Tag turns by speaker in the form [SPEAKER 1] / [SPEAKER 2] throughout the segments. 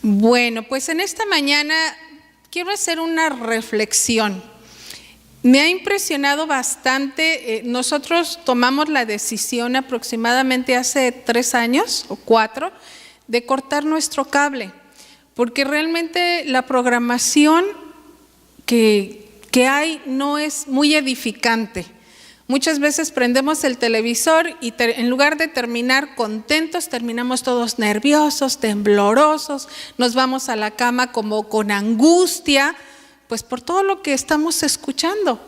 [SPEAKER 1] Bueno, pues en esta mañana quiero hacer una reflexión. Me ha impresionado bastante. Nosotros tomamos la decisión aproximadamente hace 3 años o 4 de cortar nuestro cable, porque realmente la programación que hay no es muy edificante. Muchas veces prendemos el televisor y en lugar de terminar contentos, terminamos todos nerviosos, temblorosos, nos vamos a la cama como con angustia, pues por todo lo que estamos escuchando.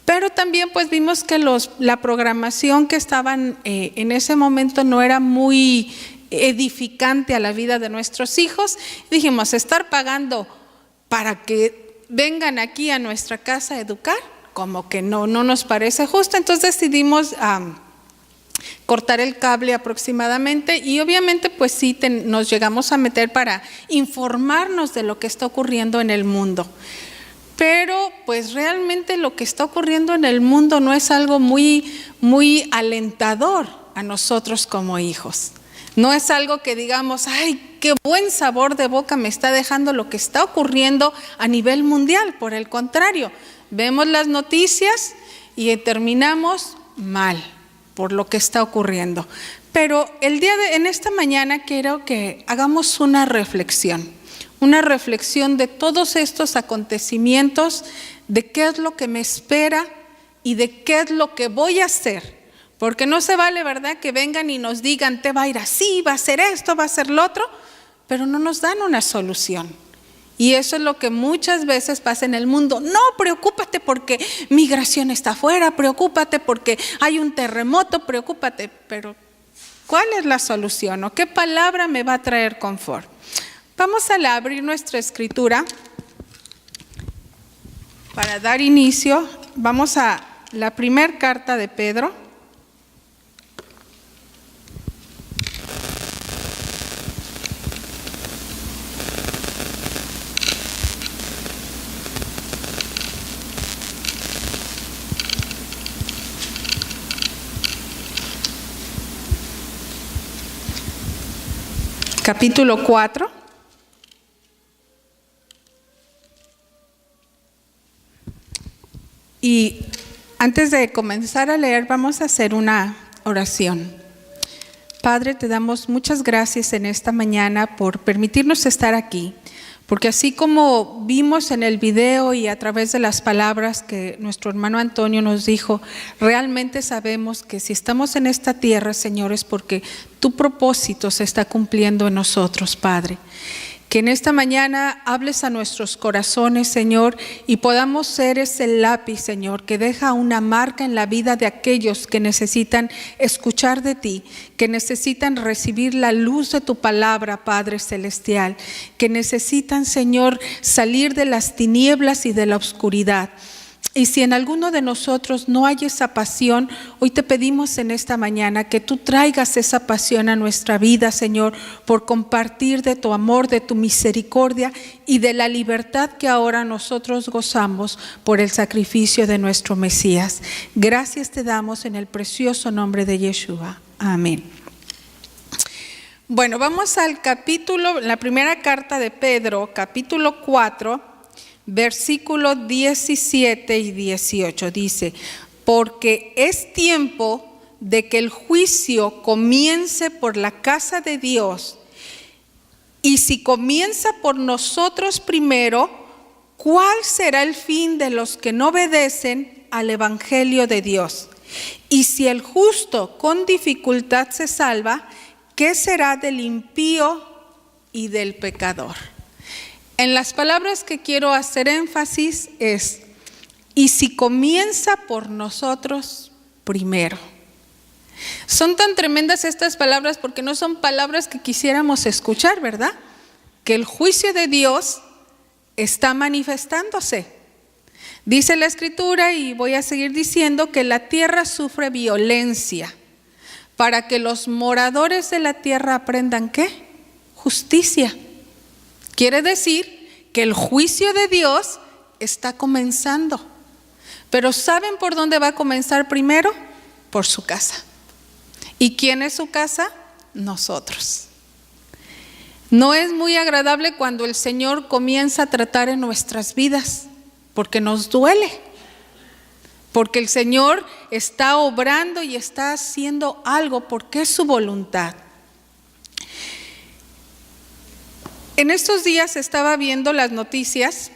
[SPEAKER 1] Pero también pues vimos que la programación que estaban en ese momento no era muy edificante a la vida de nuestros hijos. Dijimos, estar pagando para que vengan aquí a nuestra casa a educar, como que no nos parece justo. Entonces decidimos cortar el cable aproximadamente, y obviamente pues sí nos llegamos a meter para informarnos de lo que está ocurriendo en el mundo. Pero pues realmente lo que está ocurriendo en el mundo no es algo muy alentador a nosotros como hijos. No es algo que digamos, ay, qué buen sabor de boca me está dejando lo que está ocurriendo a nivel mundial. Por el contrario, vemos las noticias y terminamos mal por lo que está ocurriendo. Pero en esta mañana quiero que hagamos una reflexión de todos estos acontecimientos, de qué es lo que me espera y de qué es lo que voy a hacer. Porque no se vale, ¿verdad?, que vengan y nos digan, te va a ir así, va a ser esto, va a ser lo otro, pero no nos dan una solución. Y eso es lo que muchas veces pasa en el mundo. No, preocúpate porque migración está afuera, preocúpate porque hay un terremoto, preocúpate. Pero, ¿cuál es la solución? ¿O qué palabra me va a traer confort? Vamos a abrir nuestra escritura para dar inicio. Vamos a la primera carta de Pedro. Capítulo 4. Y antes de comenzar a leer, vamos a hacer una oración. Padre, te damos muchas gracias en esta mañana por permitirnos estar aquí, porque así como vimos en el video y a través de las palabras que nuestro hermano Antonio nos dijo, realmente sabemos que si estamos en esta tierra, Señor, es porque tu propósito se está cumpliendo en nosotros, Padre. Que en esta mañana hables a nuestros corazones, Señor, y podamos ser ese lápiz, Señor, que deja una marca en la vida de aquellos que necesitan escuchar de ti, que necesitan recibir la luz de tu palabra, Padre Celestial, que necesitan, Señor, salir de las tinieblas y de la oscuridad. Y si en alguno de nosotros no hay esa pasión, hoy te pedimos en esta mañana que tú traigas esa pasión a nuestra vida, Señor, por compartir de tu amor, de tu misericordia y de la libertad que ahora nosotros gozamos por el sacrificio de nuestro Mesías. Gracias te damos en el precioso nombre de Yeshua. Amén. Bueno, vamos al capítulo, la primera carta de Pedro, capítulo 4. Versículos 17 y 18 dice, porque es tiempo de que el juicio comience por la casa de Dios, y si comienza por nosotros primero, ¿cuál será el fin de los que no obedecen al evangelio de Dios? Y si el justo con dificultad se salva, ¿qué será del impío y del pecador? En las palabras que quiero hacer énfasis es, y si comienza por nosotros primero. Son tan tremendas estas palabras porque no son palabras que quisiéramos escuchar, ¿verdad? Que el juicio de Dios está manifestándose. Dice la Escritura, y voy a seguir diciendo, que la tierra sufre violencia, para que los moradores de la tierra aprendan ¿qué? Justicia. Quiere decir que el juicio de Dios está comenzando. Pero ¿saben por dónde va a comenzar primero? Por su casa. ¿Y quién es su casa? Nosotros. No es muy agradable cuando el Señor comienza a tratar en nuestras vidas, porque nos duele, porque el Señor está obrando y está haciendo algo porque es su voluntad. En estos días estaba viendo las noticias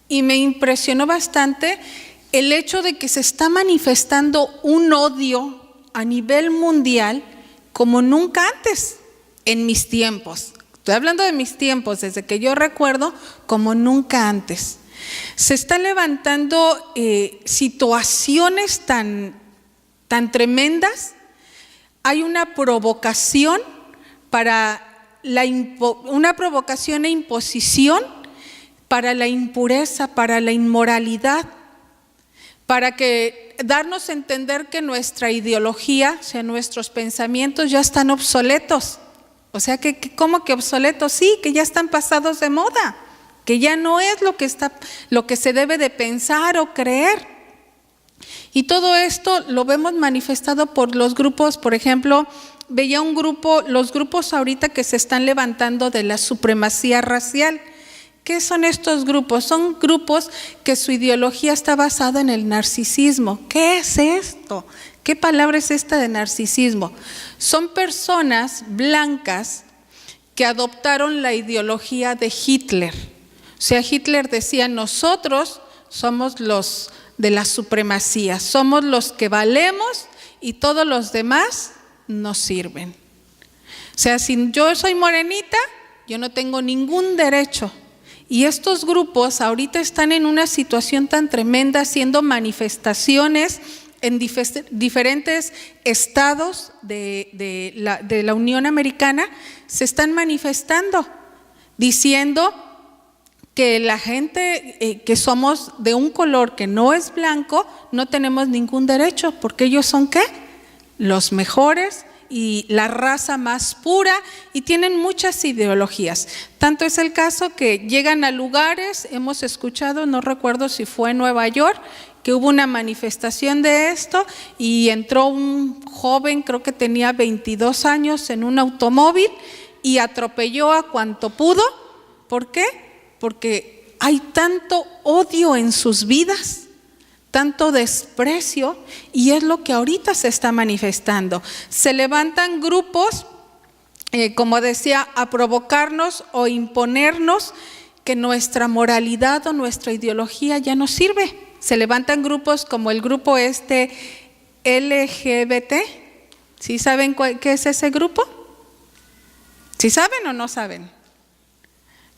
[SPEAKER 1] y me impresionó bastante el hecho de que se está manifestando un odio a nivel mundial como nunca antes en mis tiempos. Estoy hablando de mis tiempos, desde que yo recuerdo, como nunca antes. Se están levantando situaciones tan tremendas. Hay una provocación una provocación e imposición para la impureza, para la inmoralidad, para darnos a entender que nuestra ideología, o sea, nuestros pensamientos ya están obsoletos. O sea, ¿cómo que obsoletos? Sí, que ya están pasados de moda, que ya no es lo que se debe de pensar o creer. Y todo esto lo vemos manifestado por los grupos. Por ejemplo, veía los grupos ahorita que se están levantando de la supremacía racial. ¿Qué son estos grupos? Son grupos que su ideología está basada en el narcisismo. ¿Qué es esto? ¿Qué palabra es esta de narcisismo? Son personas blancas que adoptaron la ideología de Hitler. O sea, Hitler decía, nosotros somos los de la supremacía, somos los que valemos y todos los demás nos sirven. O sea, si yo soy morenita, yo no tengo ningún derecho. Y estos grupos ahorita están en una situación tan tremenda, haciendo manifestaciones en diferentes estados de la Unión Americana. Se están manifestando, diciendo que la gente que somos de un color que no es blanco, no tenemos ningún derecho, porque ellos son ¿qué? Los mejores y la raza más pura, y tienen muchas ideologías. Tanto es el caso que llegan a lugares, hemos escuchado, no recuerdo si fue en Nueva York, que hubo una manifestación de esto y entró un joven, creo que tenía 22 años, en un automóvil y atropelló a cuanto pudo. ¿Por qué? Porque hay tanto odio en sus vidas, tanto desprecio, y es lo que ahorita se está manifestando. Se levantan grupos, como decía, a provocarnos o imponernos que nuestra moralidad o nuestra ideología ya no sirve. Se levantan grupos como el grupo LGBT. ¿Sí saben qué es ese grupo? ¿Sí saben o no saben?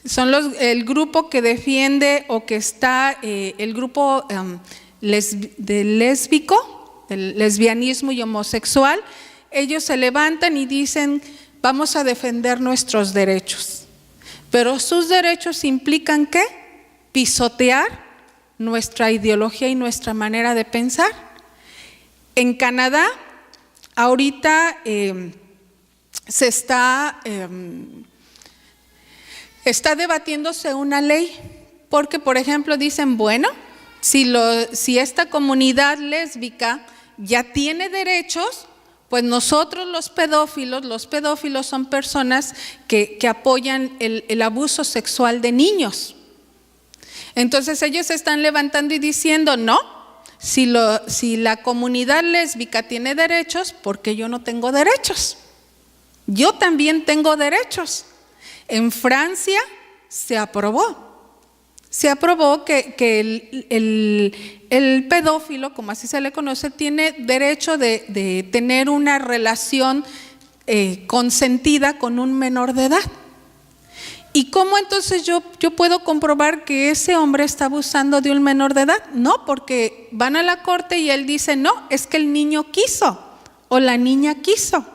[SPEAKER 1] Son el grupo que defiende o que está, el grupo del lesbianismo y homosexual. Ellos se levantan y dicen, vamos a defender nuestros derechos. Pero sus derechos implican ¿qué? Pisotear nuestra ideología y nuestra manera de pensar. En Canadá, ahorita se está debatiéndose una ley, porque por ejemplo dicen, bueno, si esta comunidad lésbica ya tiene derechos, pues nosotros los pedófilos son personas que apoyan el abuso sexual de niños. Entonces ellos se están levantando y diciendo, no, si la comunidad lésbica tiene derechos, ¿por qué yo no tengo derechos? Yo también tengo derechos. En Francia se aprobó que el pedófilo, como así se le conoce, tiene derecho de tener una relación consentida con un menor de edad. ¿Y cómo entonces yo puedo comprobar que ese hombre está abusando de un menor de edad? No, porque van a la corte y él dice, no, es que el niño quiso o la niña quiso.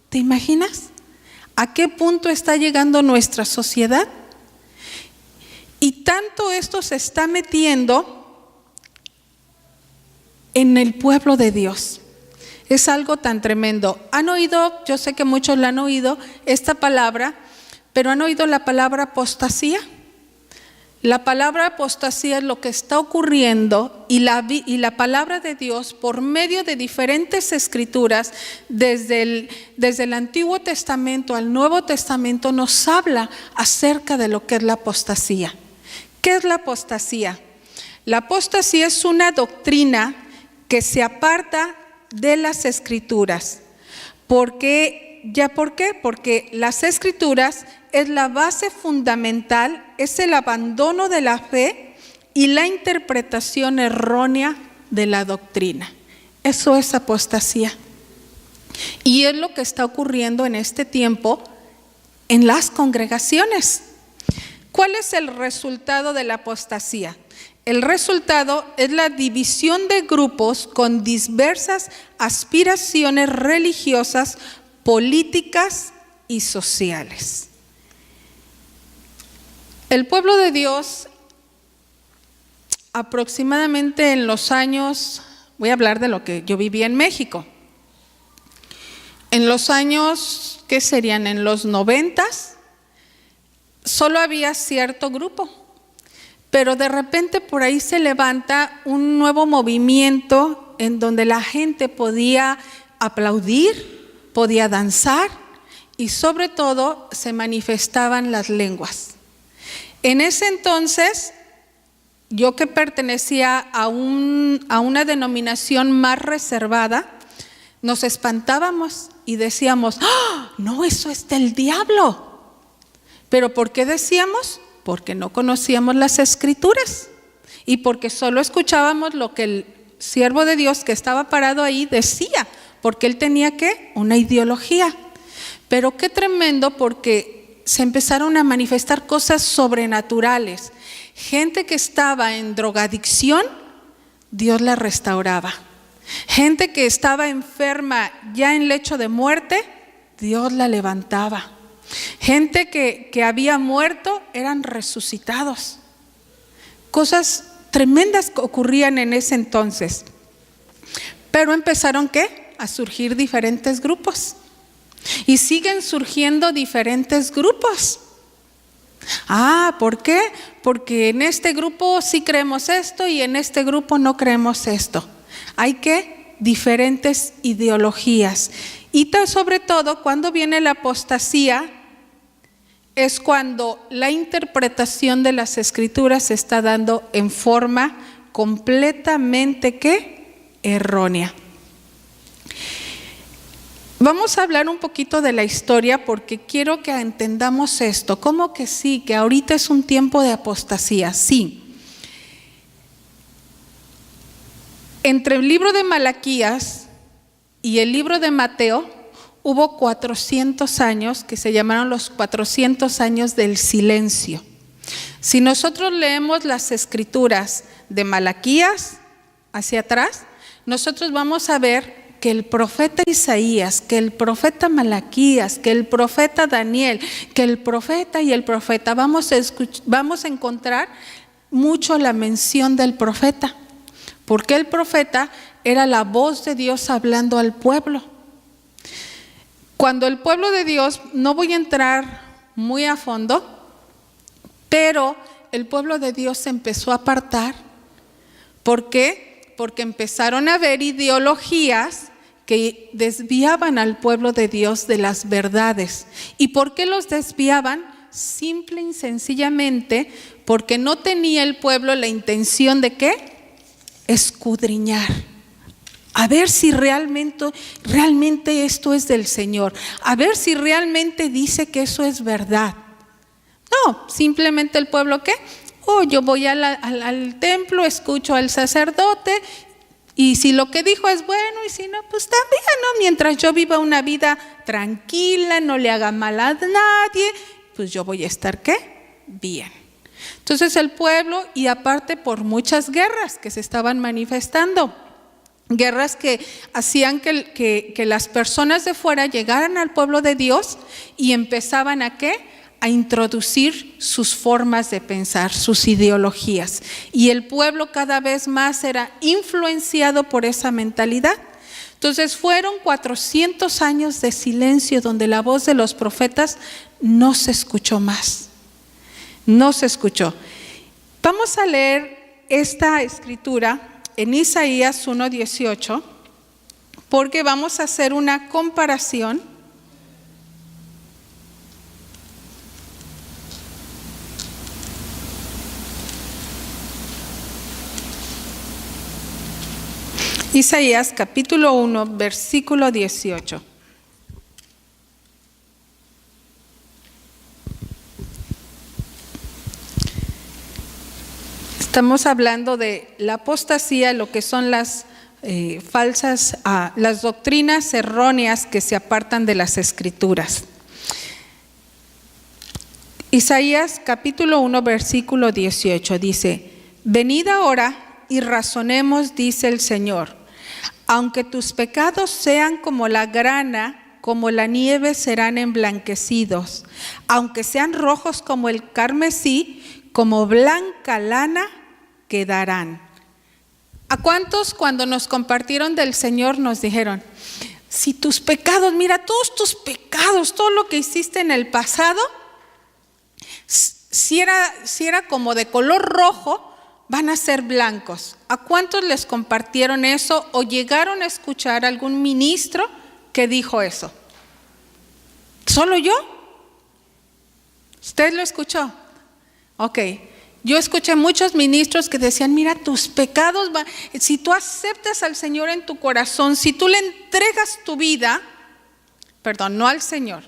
[SPEAKER 1] ¿Te imaginas a qué punto está llegando nuestra sociedad? Y tanto esto se está metiendo en el pueblo de Dios. Es algo tan tremendo. Han oído, yo sé que muchos la han oído, esta palabra, pero ¿han oído la palabra apostasía? La palabra apostasía es lo que está ocurriendo y la palabra de Dios por medio de diferentes escrituras desde el Antiguo Testamento al Nuevo Testamento nos habla acerca de lo que es la apostasía. ¿Qué es la apostasía? La apostasía es una doctrina que se aparta de las escrituras. ¿Por qué? Porque las escrituras es la base fundamental, es el abandono de la fe y la interpretación errónea de la doctrina. Eso es apostasía. Y es lo que está ocurriendo en este tiempo en las congregaciones. ¿Cuál es el resultado de la apostasía? El resultado es la división de grupos con diversas aspiraciones religiosas, políticas y sociales. El pueblo de Dios, aproximadamente en los años, voy a hablar de lo que yo viví en México. En los años, ¿qué serían? En los 90s, solo había cierto grupo, pero de repente por ahí se levanta un nuevo movimiento en donde la gente podía aplaudir, podía danzar y sobre todo se manifestaban las lenguas. En ese entonces, yo que pertenecía a una denominación más reservada, nos espantábamos y decíamos, ¡oh, no, eso es del diablo! ¿Pero por qué decíamos? Porque no conocíamos las escrituras y porque solo escuchábamos lo que el siervo de Dios que estaba parado ahí decía, porque él tenía ¿qué? Una ideología. Pero qué tremendo, porque se empezaron a manifestar cosas sobrenaturales. Gente que estaba en drogadicción, Dios la restauraba. Gente que estaba enferma ya en lecho de muerte, Dios la levantaba. Gente que había muerto, eran resucitados. Cosas tremendas que ocurrían en ese entonces. Pero empezaron ¿qué? A surgir diferentes grupos. Y siguen surgiendo diferentes grupos. ¿Por qué? Porque en este grupo sí creemos esto y en este grupo no creemos esto. Hay ¿qué? Diferentes ideologías. Y sobre todo cuando viene la apostasía, es cuando la interpretación de las escrituras se está dando en forma completamente ¿qué? Errónea. Vamos a hablar un poquito de la historia porque quiero que entendamos esto. ¿Cómo que sí? Que ahorita es un tiempo de apostasía. Sí. Entre el libro de Malaquías y el libro de Mateo hubo 400 años que se llamaron los 400 años del silencio. Si nosotros leemos las escrituras de Malaquías hacia atrás, nosotros vamos a ver que el profeta Isaías, que el profeta Malaquías, que el profeta Daniel, que el profeta y el profeta, vamos a encontrar mucho la mención del profeta, porque el profeta era la voz de Dios hablando al pueblo. Cuando el pueblo de Dios, no voy a entrar muy a fondo, pero el pueblo de Dios se empezó a apartar. ¿Por qué? Porque empezaron a haber ideologías que desviaban al pueblo de Dios de las verdades. ¿Y por qué los desviaban? Simple y sencillamente porque no tenía el pueblo la intención de ¿qué? Escudriñar. A ver si realmente esto es del Señor. A ver si realmente dice que eso es verdad. No, simplemente el pueblo ¿qué? Yo voy al templo, escucho al sacerdote y si lo que dijo es bueno y si no, pues también, ¿no? Mientras yo viva una vida tranquila, no le haga mal a nadie, pues yo voy a estar ¿qué? Bien. Entonces el pueblo, y aparte por muchas guerras que se estaban manifestando, guerras que hacían que las personas de fuera llegaran al pueblo de Dios y empezaban ¿a qué? A introducir sus formas de pensar, sus ideologías. Y el pueblo cada vez más era influenciado por esa mentalidad. Entonces fueron 400 años de silencio donde la voz de los profetas no se escuchó más. No se escuchó. Vamos a leer esta escritura en Isaías 1:18, porque vamos a hacer una comparación Isaías capítulo 1, versículo 18. Estamos hablando de la apostasía, lo que son las las doctrinas erróneas que se apartan de las Escrituras. Isaías capítulo 1, versículo 18 dice: venid ahora y razonemos, dice el Señor. Aunque tus pecados sean como la grana, como la nieve serán emblanquecidos. Aunque sean rojos como el carmesí, como blanca lana quedarán. ¿A cuántos cuando nos compartieron del Señor nos dijeron: si tus pecados, mira, todos tus pecados, todo lo que hiciste en el pasado, si era como de color rojo, van a ser blancos? ¿A cuántos les compartieron eso o llegaron a escuchar algún ministro que dijo eso? ¿Solo yo? ¿Usted lo escuchó? Ok. Yo escuché muchos ministros que decían: mira, tus pecados, si tú aceptas al Señor en tu corazón, si tú le entregas tu vida, perdón, no al Señor,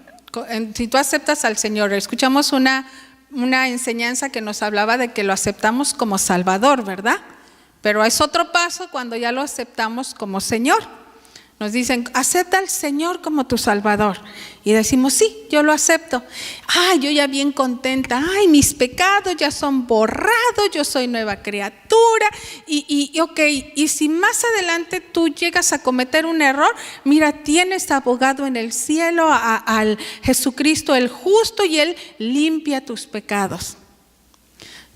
[SPEAKER 1] si tú aceptas al Señor, escuchamos una enseñanza que nos hablaba de que lo aceptamos como Salvador, ¿verdad? Pero es otro paso cuando ya lo aceptamos como Señor. Nos dicen: acepta al Señor como tu Salvador. Y decimos: sí, yo lo acepto. Ay, yo ya bien contenta. Ay, mis pecados ya son borrados, yo soy nueva criatura. Y si más adelante tú llegas a cometer un error, mira, tienes abogado en el cielo, al Jesucristo el justo, y Él limpia tus pecados.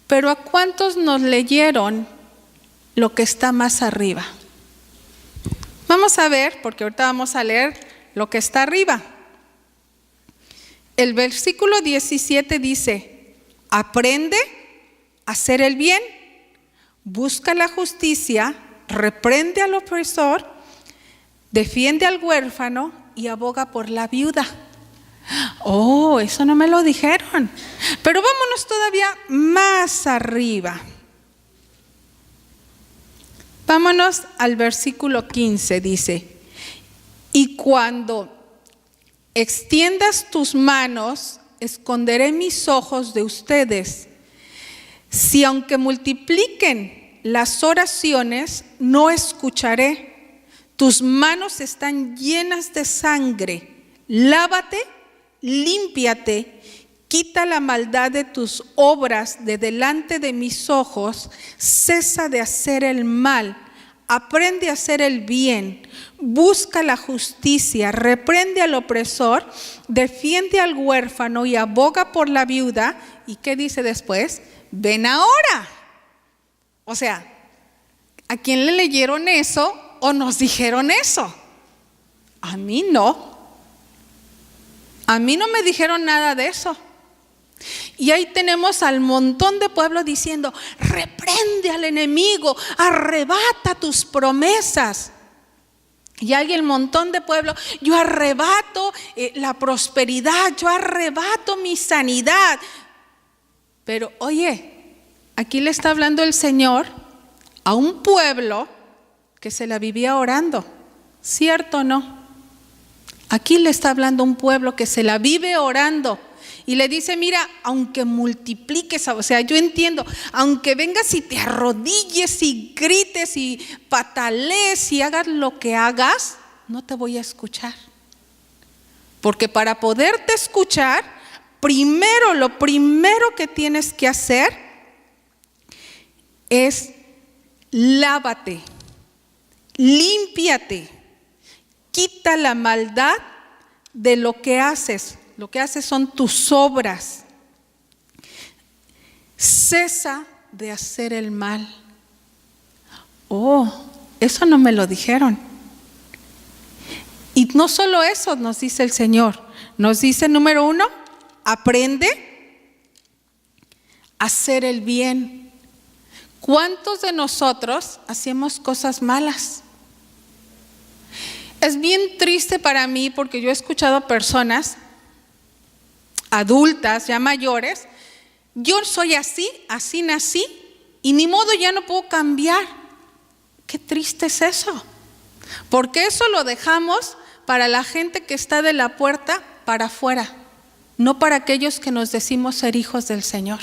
[SPEAKER 1] Pero ¿a cuántos nos leyeron lo que está más arriba? Vamos a ver, porque ahorita vamos a leer lo que está arriba. El versículo 17 dice: aprende a hacer el bien, busca la justicia, reprende al opresor, defiende al huérfano y aboga por la viuda. Oh, eso no me lo dijeron. Pero vámonos todavía más arriba. Vámonos al versículo 15, dice: y cuando extiendas tus manos, esconderé mis ojos de ustedes. Si aunque multipliquen las oraciones, no escucharé. Tus manos están llenas de sangre. Lávate, límpiate, quita la maldad de tus obras de delante de mis ojos, cesa de hacer el mal, aprende a hacer el bien, busca la justicia, reprende al opresor, defiende al huérfano y aboga por la viuda. ¿Y qué dice después? Ven ahora. O sea, ¿a quién le leyeron eso o nos dijeron eso? A mí no. A mí no me dijeron nada de eso. Y ahí tenemos al montón de pueblo diciendo: reprende al enemigo, arrebata tus promesas. Y hay el montón de pueblo: yo arrebato la prosperidad, yo arrebato mi sanidad. Pero oye, aquí le está hablando el Señor a un pueblo que se la vivía orando, ¿cierto o no? Aquí le está hablando a un pueblo que se la vive orando. Y le dice: mira, aunque multipliques, o sea, yo entiendo, aunque vengas y te arrodilles y grites y patalees y hagas lo que hagas, no te voy a escuchar. Porque para poderte escuchar, lo primero que tienes que hacer es lávate, límpiate, quita la maldad de lo que haces. Lo que haces son tus obras. Cesa de hacer el mal. Oh, eso no me lo dijeron. Y no solo eso nos dice el Señor. Nos dice, número 1, aprende a hacer el bien. ¿Cuántos de nosotros hacíamos cosas malas? Es bien triste para mí porque yo he escuchado personas adultas, ya mayores, yo soy así, así nací y ni modo, ya no puedo cambiar. Qué triste es eso, porque eso lo dejamos para la gente que está de la puerta para afuera, no para aquellos que nos decimos ser hijos del Señor.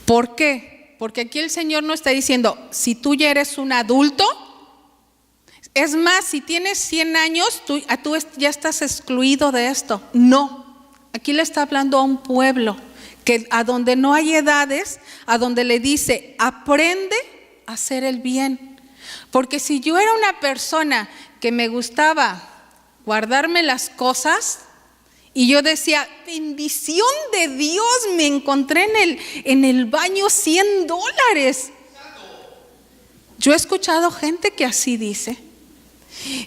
[SPEAKER 1] ¿Por qué? Porque aquí el Señor no está diciendo, si tú ya eres un adulto, es más, si tienes 100 años, tú ya estás excluido de esto. No, aquí le está hablando a un pueblo que a donde no hay edades, a donde le dice, aprende a hacer el bien. Porque si yo era una persona que me gustaba guardarme las cosas y yo decía, bendición de Dios, me encontré en el baño $100. Yo he escuchado gente que así dice.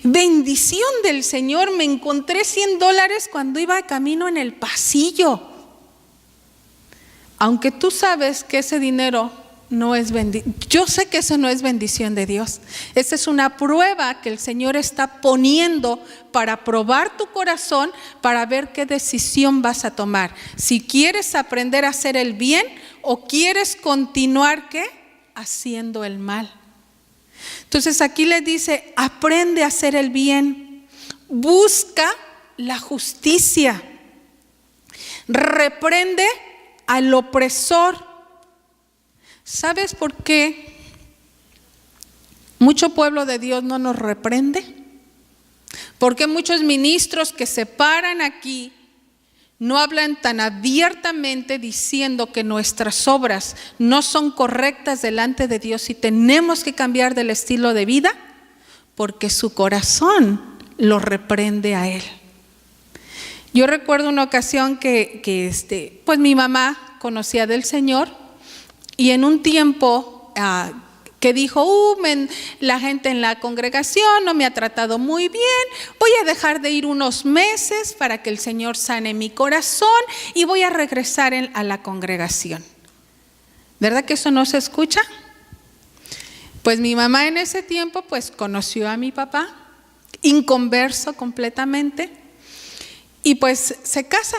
[SPEAKER 1] Bendición del Señor, me encontré $100 cuando iba de camino en el pasillo. Aunque tú sabes que ese dinero no es bendición, yo sé que eso no es bendición de Dios. Esa es una prueba que el Señor está poniendo para probar tu corazón, para ver qué decisión vas a tomar. Si quieres aprender a hacer el bien o quieres continuar, ¿qué? Haciendo el mal. Entonces aquí le dice, aprende a hacer el bien, busca la justicia, reprende al opresor. ¿Sabes por qué mucho pueblo de Dios no nos reprende? Porque muchos ministros que se paran aquí no hablan tan abiertamente diciendo que nuestras obras no son correctas delante de Dios y tenemos que cambiar del estilo de vida, porque su corazón lo reprende a Él. Yo recuerdo una ocasión que pues mi mamá conocía del Señor y en un tiempo que dijo, la gente en la congregación no me ha tratado muy bien, voy a dejar de ir unos meses para que el Señor sane mi corazón y voy a regresar a la congregación. ¿Verdad que eso no se escucha? Pues mi mamá en ese tiempo pues conoció a mi papá, inconverso completamente, y pues se casa.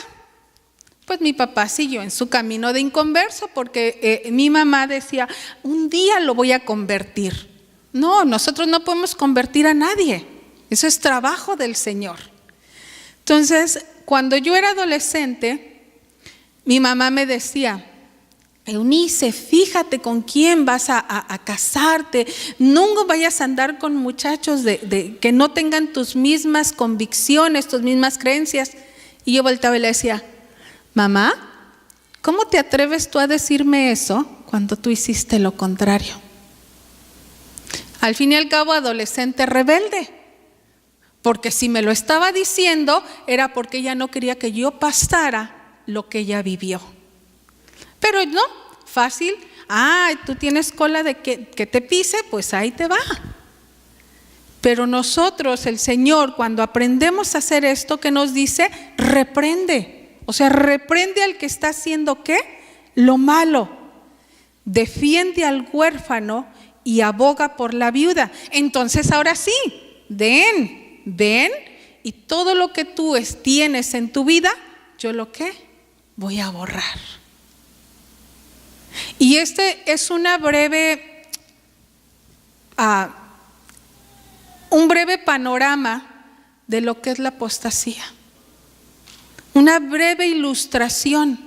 [SPEAKER 1] Pues mi papá siguió en su camino de inconverso porque mi mamá decía, un día lo voy a convertir. No, nosotros no podemos convertir a nadie. Eso es trabajo del Señor. Entonces, cuando yo era adolescente, mi mamá me decía, Eunice, fíjate con quién vas a casarte. Nunca vayas a andar con muchachos que no tengan tus mismas convicciones, tus mismas creencias. Y yo volteaba y le decía, mamá, ¿cómo te atreves tú a decirme eso cuando tú hiciste lo contrario? Al fin y al cabo, adolescente rebelde, porque si me lo estaba diciendo era porque ella no quería que yo pasara lo que ella vivió. Pero no, fácil, tú tienes cola de que te pise, pues ahí te va. Pero nosotros, el Señor, cuando aprendemos a hacer esto, ¿qué nos dice? Reprende. O sea, reprende al que está haciendo ¿qué? Lo malo. Defiende al huérfano y aboga por la viuda. Entonces ahora sí, ven y todo lo que tú tienes en tu vida, yo lo que voy a borrar. Y este es un breve panorama de lo que es la apostasía. Una breve ilustración,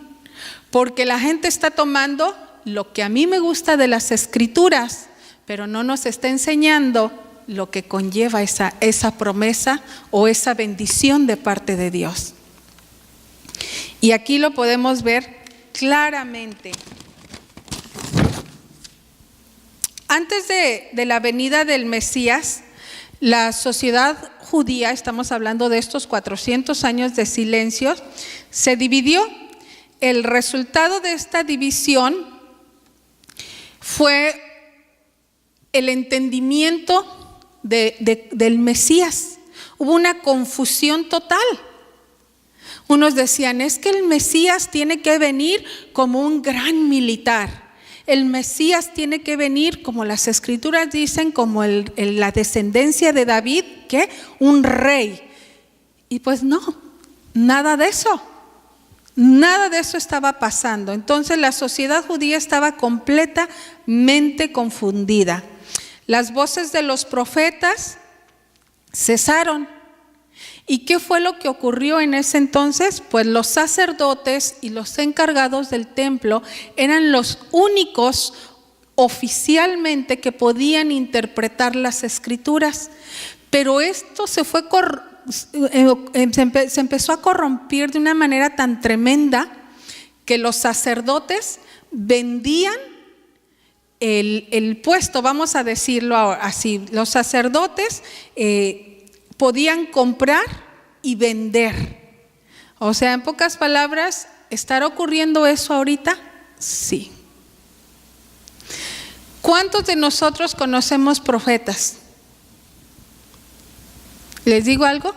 [SPEAKER 1] porque la gente está tomando lo que a mí me gusta de las Escrituras, pero no nos está enseñando lo que conlleva esa promesa o esa bendición de parte de Dios. Y aquí lo podemos ver claramente. Antes de la venida del Mesías, la sociedad judía, estamos hablando de estos 400 años de silencio, se dividió. El resultado de esta división fue el entendimiento del Mesías. Hubo una confusión total. Unos decían, es que el Mesías tiene que venir como un gran militar. El Mesías tiene que venir, como las Escrituras dicen, como la descendencia de David, ¿qué? Un rey. Y pues no, nada de eso. Nada de eso estaba pasando. Entonces la sociedad judía estaba completamente confundida. Las voces de los profetas cesaron. ¿Y qué fue lo que ocurrió en ese entonces? Pues los sacerdotes y los encargados del templo eran los únicos oficialmente que podían interpretar las Escrituras. Pero esto se empezó a corromper de una manera tan tremenda que los sacerdotes vendían el puesto, vamos a decirlo así. Los sacerdotes podían comprar y vender. O sea, en pocas palabras, ¿estará ocurriendo eso ahorita? Sí. ¿Cuántos de nosotros conocemos profetas? ¿Les digo algo?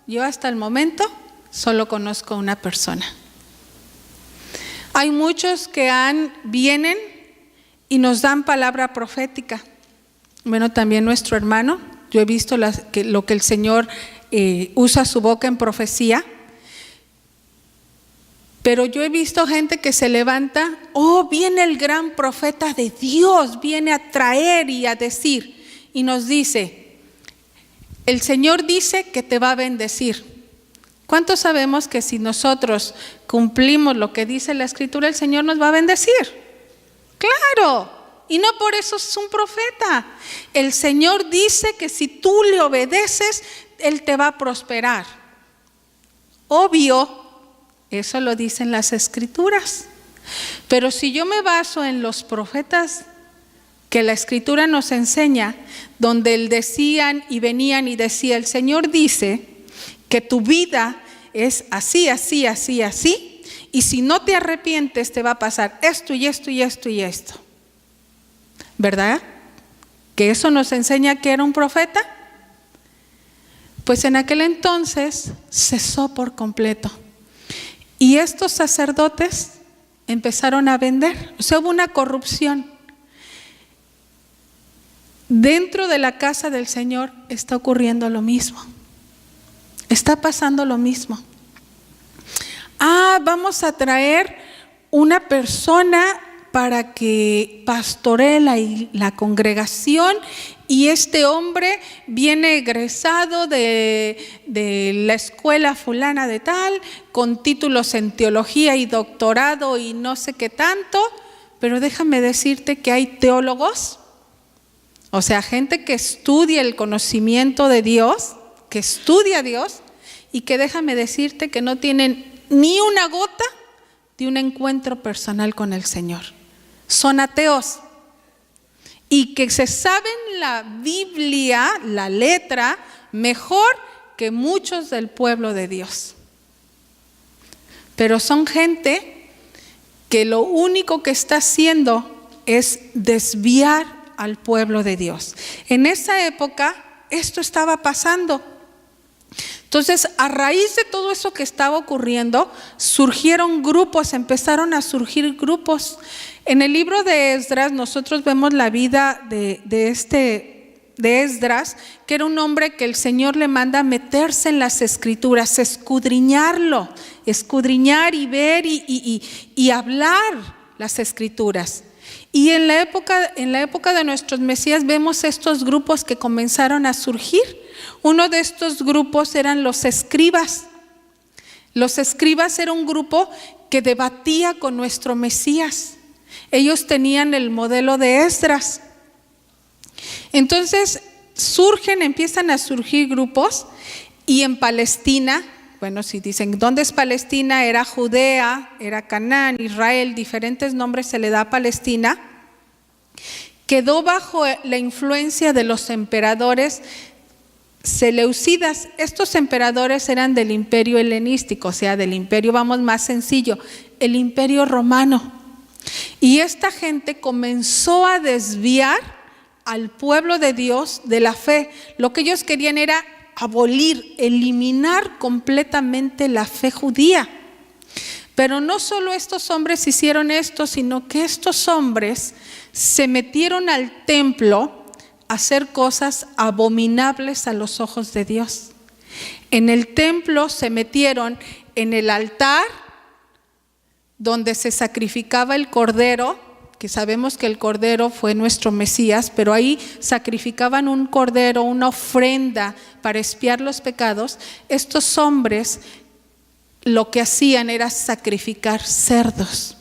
[SPEAKER 1] Yo hasta el momento solo conozco una persona. Hay muchos que vienen y nos dan palabra profética. Bueno, también nuestro hermano, yo he visto lo que el Señor usa su boca en profecía, pero yo he visto gente que se levanta, viene el gran profeta de Dios, viene a traer y a decir, y nos dice, el Señor dice que te va a bendecir. ¿Cuántos sabemos que si nosotros cumplimos lo que dice la Escritura, el Señor nos va a bendecir? ¡Claro! Y no por eso es un profeta. El Señor dice que si tú le obedeces, Él te va a prosperar. Obvio, eso lo dicen las Escrituras. Pero si yo me baso en los profetas que la Escritura nos enseña, donde Él decían y venían y decía, el Señor dice que tu vida es así, así, así, así, y si no te arrepientes te va a pasar esto y esto y esto y esto. ¿Verdad? ¿Que eso nos enseña que era un profeta? Pues en aquel entonces cesó por completo. Y estos sacerdotes empezaron a vender. O sea, hubo una corrupción. Dentro de la casa del Señor está ocurriendo lo mismo. Está pasando lo mismo. Vamos a traer una persona para que pastoree la congregación, y este hombre viene egresado de la escuela fulana de tal, con títulos en teología y doctorado y no sé qué tanto, pero déjame decirte que hay teólogos, o sea, gente que estudia el conocimiento de Dios, que estudia a Dios, y que déjame decirte que no tienen ni una gota de un encuentro personal con el Señor. Son ateos y que se saben la Biblia, la letra, mejor que muchos del pueblo de Dios. Pero son gente que lo único que está haciendo es desviar al pueblo de Dios. En esa época esto estaba pasando. Entonces, a raíz de todo eso que estaba ocurriendo, surgieron grupos, empezaron a surgir grupos. En el libro de Esdras nosotros vemos la vida de Esdras, que era un hombre que el Señor le manda a meterse en las Escrituras, escudriñar y ver y hablar las Escrituras. Y en la época de nuestros Mesías vemos estos grupos que comenzaron a surgir. Uno de estos grupos eran los escribas. Los escribas era un grupo que debatía con nuestro Mesías. Ellos tenían el modelo de Esdras. Entonces empiezan a surgir grupos, y en Palestina, bueno, si dicen, ¿dónde es Palestina? Era Judea, era Canaán, Israel, diferentes nombres se le da a Palestina. Quedó bajo la influencia de los emperadores seleucidas. Estos emperadores eran del imperio helenístico, o sea, del imperio, vamos más sencillo, el imperio romano. Y esta gente comenzó a desviar al pueblo de Dios de la fe. Lo que ellos querían era abolir, eliminar completamente la fe judía. Pero no solo estos hombres hicieron esto, sino que estos hombres se metieron al templo a hacer cosas abominables a los ojos de Dios. En el templo se metieron en el altar donde se sacrificaba el cordero, que sabemos que el cordero fue nuestro Mesías, pero ahí sacrificaban un cordero, una ofrenda para expiar los pecados. Estos hombres lo que hacían era sacrificar cerdos.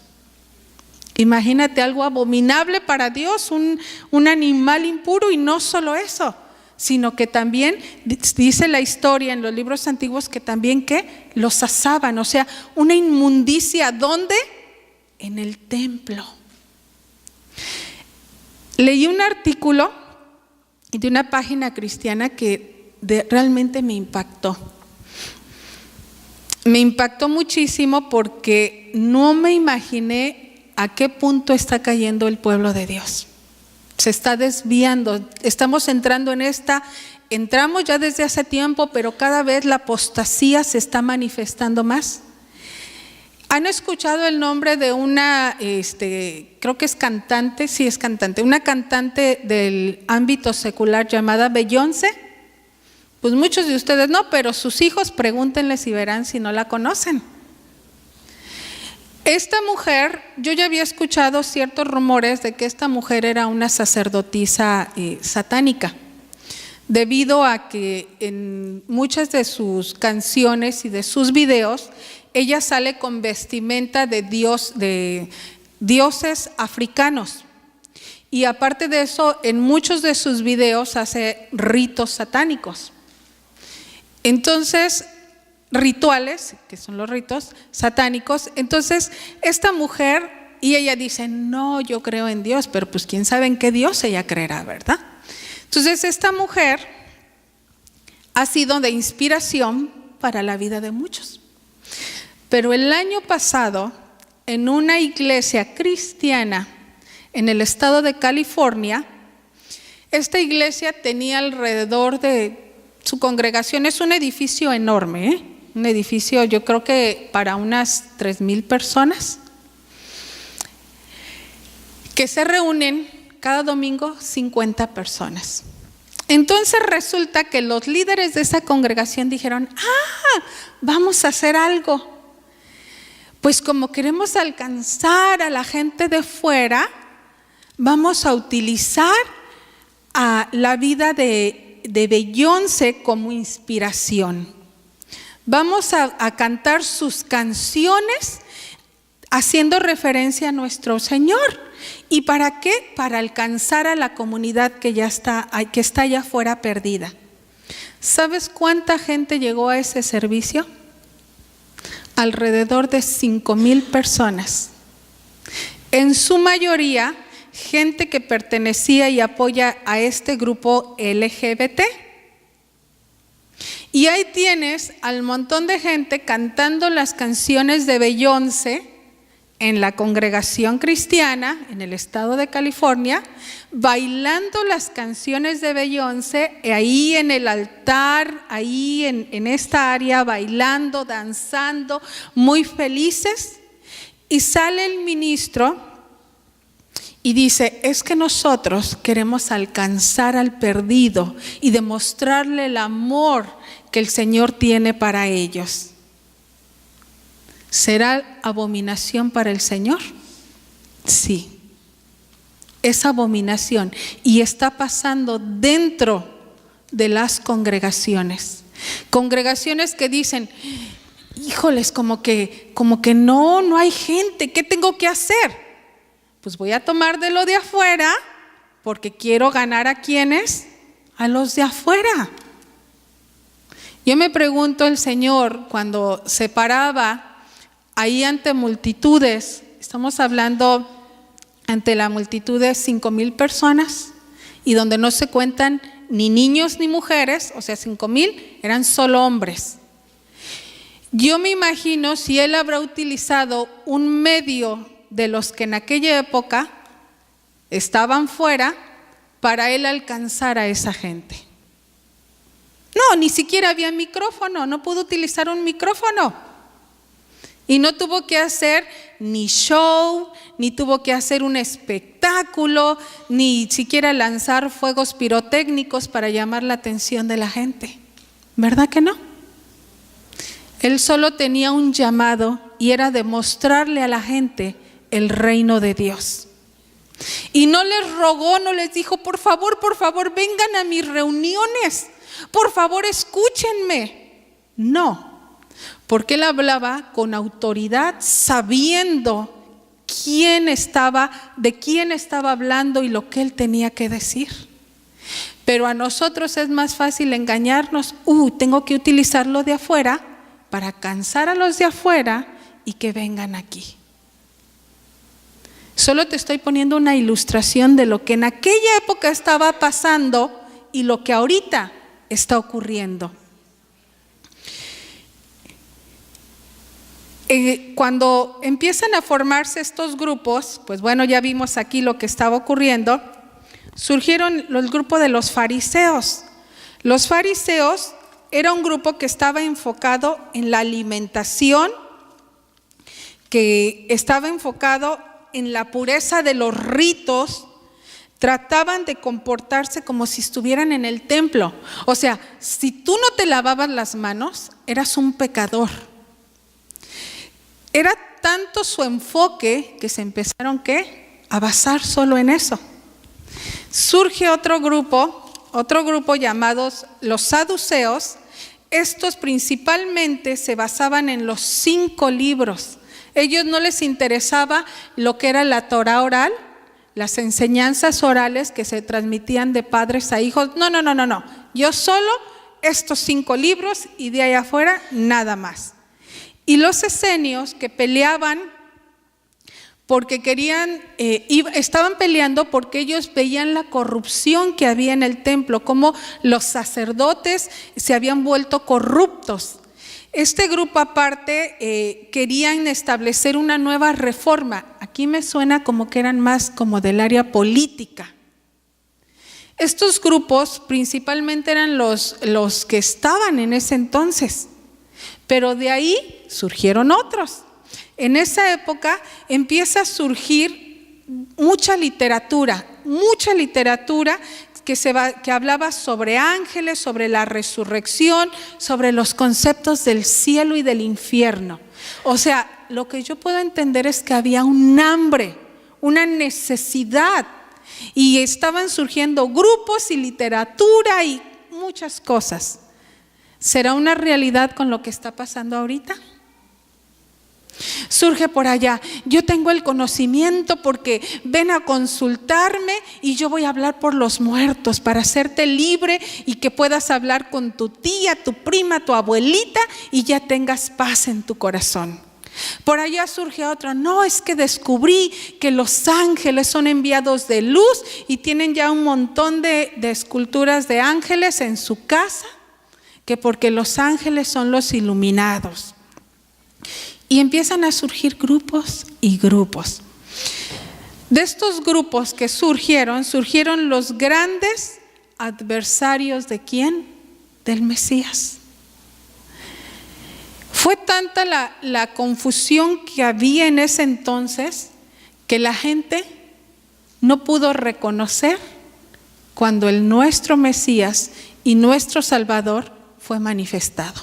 [SPEAKER 1] Imagínate algo abominable para Dios, un animal impuro, y no solo eso, sino que también dice la historia en los libros antiguos que también que los asaban, o sea, una inmundicia. ¿Dónde? En el templo. Leí un artículo de una página cristiana que realmente me impactó. Me impactó muchísimo porque no me imaginé a qué punto está cayendo el pueblo de Dios. Se está desviando, estamos entrando entramos ya desde hace tiempo, pero cada vez la apostasía se está manifestando más. ¿Han escuchado el nombre de una, creo que es cantante, sí es cantante, una cantante del ámbito secular llamada Beyoncé? Pues muchos de ustedes no, pero sus hijos pregúntenles y verán si no la conocen. Esta mujer, yo ya había escuchado ciertos rumores de que esta mujer era una sacerdotisa satánica, debido a que en muchas de sus canciones y de sus videos, ella sale con vestimenta de dioses africanos. Y aparte de eso, en muchos de sus videos hace ritos satánicos. Entonces, rituales, que son los ritos satánicos. Entonces, esta mujer, y ella dice, no, yo creo en Dios, pero pues quién sabe en qué Dios ella creerá, ¿verdad? Entonces, esta mujer ha sido de inspiración para la vida de muchos. Pero el año pasado, en una iglesia cristiana en el estado de California, esta iglesia tenía alrededor de su congregación, es un edificio enorme, un edificio yo creo que para unas 3,000 personas, que se reúnen cada domingo 50 personas. Entonces resulta que los líderes de esa congregación dijeron, vamos a hacer algo. Pues como queremos alcanzar a la gente de fuera, vamos a utilizar a la vida de Beyoncé como inspiración. Vamos a cantar sus canciones haciendo referencia a nuestro Señor. ¿Y para qué? Para alcanzar a la comunidad que está allá afuera perdida. ¿Sabes cuánta gente llegó a ese servicio? Alrededor de 5,000 personas. En su mayoría, gente que pertenecía y apoya a este grupo LGBT. Y ahí tienes al montón de gente cantando las canciones de Beyoncé en la congregación cristiana en el estado de California, bailando las canciones de Beyoncé ahí en el altar, ahí en esta área, bailando, danzando, muy felices. Y sale el ministro y dice, es que nosotros queremos alcanzar al perdido y demostrarle el amor que el Señor tiene para ellos. ¿Será abominación para el Señor? Sí, es abominación y está pasando dentro de las congregaciones. Congregaciones que dicen, híjoles, como que no hay gente, ¿qué tengo que hacer? Pues voy a tomar de lo de afuera porque quiero ganar ¿a quiénes? A los de afuera. Yo me pregunto el Señor cuando se paraba ahí ante multitudes, estamos hablando ante la multitud de 5,000 personas y donde no se cuentan ni niños ni mujeres, o sea 5,000 eran solo hombres. Yo me imagino si él habrá utilizado un medio de los que en aquella época estaban fuera para él alcanzar a esa gente. No, ni siquiera había micrófono, no pudo utilizar un micrófono. Y no tuvo que hacer ni show, ni tuvo que hacer un espectáculo, ni siquiera lanzar fuegos pirotécnicos para llamar la atención de la gente. ¿Verdad que no? Él solo tenía un llamado y era demostrarle a la gente el reino de Dios. Y no les rogó, no les dijo, por favor, vengan a mis reuniones, por favor, escúchenme. No, porque él hablaba con autoridad, sabiendo de quién estaba hablando y lo que él tenía que decir. Pero a nosotros es más fácil engañarnos. Tengo que utilizar lo de afuera para cansar a los de afuera y que vengan aquí. Solo te estoy poniendo una ilustración de lo que en aquella época estaba pasando y lo que ahorita está ocurriendo. Cuando empiezan a formarse estos grupos, pues bueno, ya vimos aquí lo que estaba ocurriendo, surgieron el grupo de los fariseos. Los fariseos era un grupo que estaba enfocado en la alimentación, que estaba enfocado en la pureza de los ritos. Trataban de comportarse como si estuvieran en el templo. O sea, si tú no te lavabas las manos, eras un pecador. Era tanto su enfoque que se empezaron a basar solo en eso. Surge otro grupo llamados los saduceos. Estos principalmente se basaban en los 5 libros. Ellos no les interesaba lo que era la Torá oral, las enseñanzas orales que se transmitían de padres a hijos. No. Yo solo estos 5 libros y de ahí afuera nada más. Y los esenios que peleaban porque estaban peleando porque ellos veían la corrupción que había en el templo, cómo los sacerdotes se habían vuelto corruptos. Este grupo aparte querían establecer una nueva reforma. Aquí me suena como que eran más como del área política. Estos grupos principalmente eran los que estaban en ese entonces, pero de ahí surgieron otros. En esa época empieza a surgir mucha literatura que hablaba sobre ángeles, sobre la resurrección, sobre los conceptos del cielo y del infierno. O sea, lo que yo puedo entender es que había un hambre, una necesidad, y estaban surgiendo grupos y literatura y muchas cosas. ¿Será una realidad con lo que está pasando ahorita? Surge por allá, yo tengo el conocimiento porque ven a consultarme y yo voy a hablar por los muertos para hacerte libre y que puedas hablar con tu tía, tu prima, tu abuelita y ya tengas paz en tu corazón. Por allá surge otro, no, es que descubrí que los ángeles son enviados de luz y tienen ya un montón de esculturas de ángeles en su casa, que porque los ángeles son los iluminados. Y empiezan a surgir grupos y grupos. De estos grupos que surgieron los grandes adversarios ¿de quién? Del Mesías. Fue tanta la confusión que había en ese entonces que la gente no pudo reconocer cuando el nuestro Mesías y nuestro Salvador fue manifestado.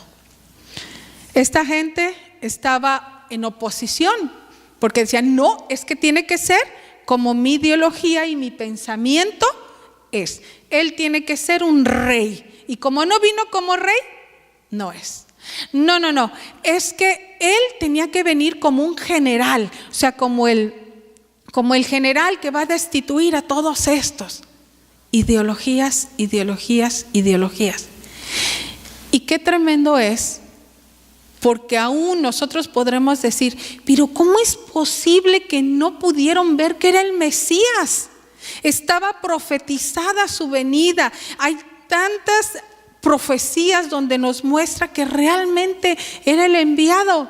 [SPEAKER 1] Esta gente estaba en oposición porque decían, no, es que tiene que ser como mi ideología y mi pensamiento es. Él tiene que ser un rey y como no vino como rey, no es. No, es que él tenía que venir como un general, o sea, como el general que va a destituir a todos estos. Ideologías. Y qué tremendo es, porque aún nosotros podremos decir, pero ¿cómo es posible que no pudieron ver que era el Mesías? Estaba profetizada su venida. Hay tantas profecías donde nos muestra que realmente era el enviado.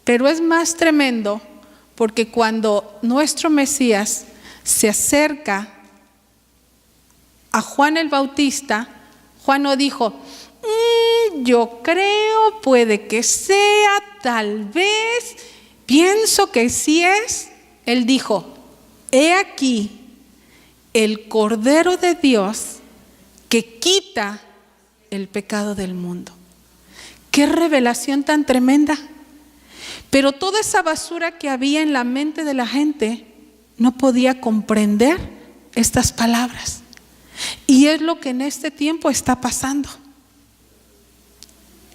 [SPEAKER 1] Pero es más tremendo porque cuando nuestro Mesías se acerca a Juan el Bautista, Juan no dijo, yo creo, puede que sea, tal vez, pienso que sí es. Él dijo, he aquí el Cordero de Dios que quita el pecado del mundo. ¡Qué revelación tan tremenda! Pero toda esa basura que había en la mente de la gente no podía comprender estas palabras. Y es lo que en este tiempo está pasando.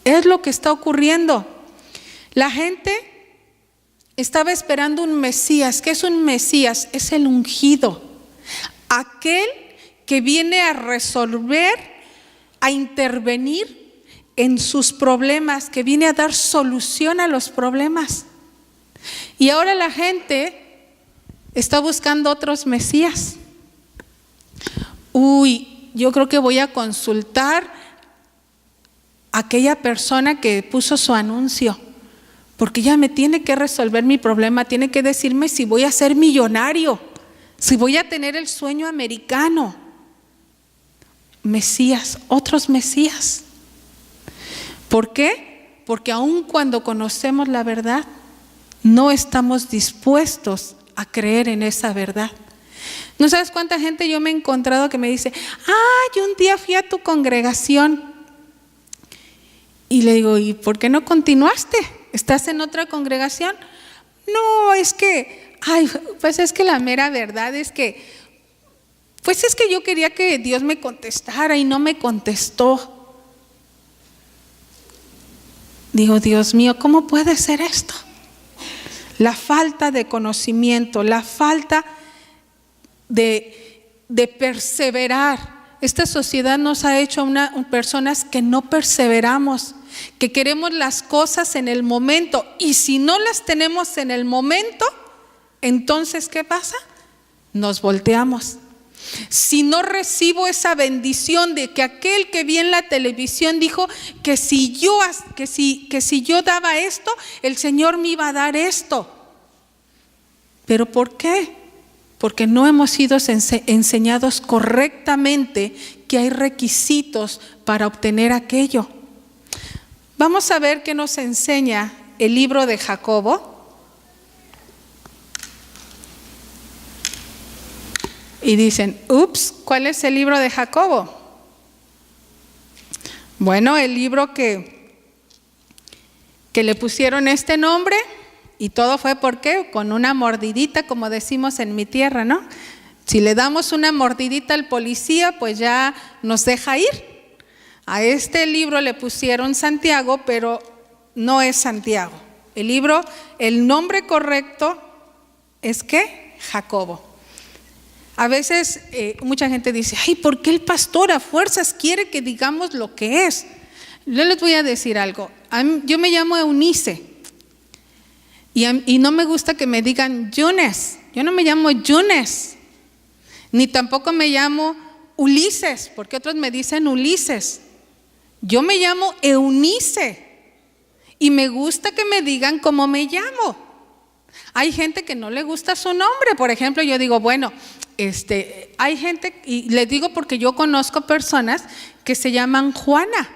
[SPEAKER 1] Es lo que está ocurriendo. La gente estaba esperando un Mesías. ¿Qué es un Mesías? Es el ungido. Aquel que viene a resolver, a intervenir en sus problemas, que viene a dar solución a los problemas. Y ahora la gente está buscando otros Mesías. Yo creo que voy a consultar a aquella persona que puso su anuncio, porque ya me tiene que resolver mi problema, tiene que decirme si voy a ser millonario, si voy a tener el sueño americano. Mesías, otros Mesías. ¿Por qué? Porque aun cuando conocemos la verdad, no estamos dispuestos a creer en esa verdad. ¿No sabes cuánta gente yo me he encontrado que me dice, yo un día fui a tu congregación? Y le digo, ¿y por qué no continuaste? ¿Estás en otra congregación? No, es que, pues es que la mera verdad es que, pues es que yo quería que Dios me contestara y no me contestó. Digo, Dios mío, ¿cómo puede ser esto? La falta de conocimiento, la falta de perseverar. Esta sociedad nos ha hecho personas que no perseveramos, que queremos las cosas en el momento, y si no las tenemos en el momento, entonces ¿qué pasa? Nos volteamos. Si no recibo esa bendición de que aquel que vi en la televisión dijo que si yo daba esto, el Señor me iba a dar esto. ¿Pero por qué? Porque no hemos sido enseñados correctamente que hay requisitos para obtener aquello. Vamos a ver qué nos enseña el libro de Jacobo. Y dicen, ¿cuál es el libro de Jacobo? Bueno, el libro que le pusieron este nombre, y todo fue ¿por qué? Con una mordidita, como decimos en mi tierra, ¿no? Si le damos una mordidita al policía, pues ya nos deja ir. A este libro le pusieron Santiago, pero no es Santiago. El nombre correcto es ¿qué? Jacobo. A veces mucha gente dice, ¿por qué el pastor a fuerzas quiere que digamos lo que es? Yo les voy a decir algo. Yo me llamo Eunice y no me gusta que me digan Yunes. Yo no me llamo Yunes, ni tampoco me llamo Ulises, porque otros me dicen Ulises. Yo me llamo Eunice y me gusta que me digan cómo me llamo. Hay gente que no le gusta su nombre. Por ejemplo, yo digo, bueno, hay gente, y les digo porque yo conozco personas que se llaman Juana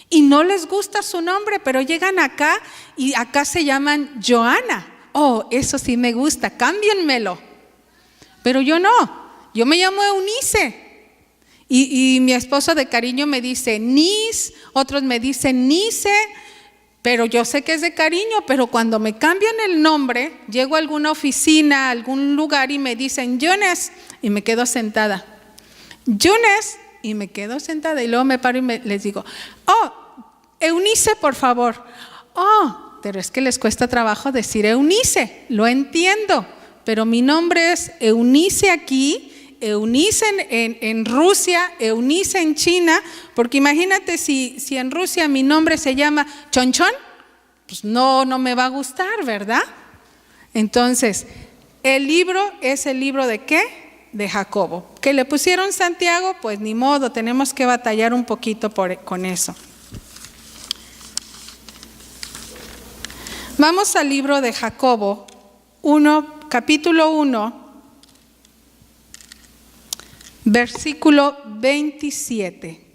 [SPEAKER 1] y no les gusta su nombre, pero llegan acá y acá se llaman Joana. Eso sí me gusta, cámbienmelo. Pero yo no, yo me llamo Eunice. Y mi esposo de cariño me dice Nis, otros me dicen Nice, pero yo sé que es de cariño. Pero cuando me cambian el nombre, llego a alguna oficina, a algún lugar y me dicen Yunes, y me quedo sentada. Yunes, y me quedo sentada, y luego me paro y les digo, Eunice, por favor. Pero es que les cuesta trabajo decir Eunice, lo entiendo, pero mi nombre es Eunice aquí, Eunice en Rusia, Eunice en China, porque imagínate si en Rusia mi nombre se llama Chonchón, pues no me va a gustar, ¿verdad? Entonces, el libro es el libro ¿de qué? De Jacobo. ¿Que le pusieron Santiago? Pues ni modo, tenemos que batallar un poquito con eso. Vamos al libro de Jacobo, capítulo 1, versículo 27.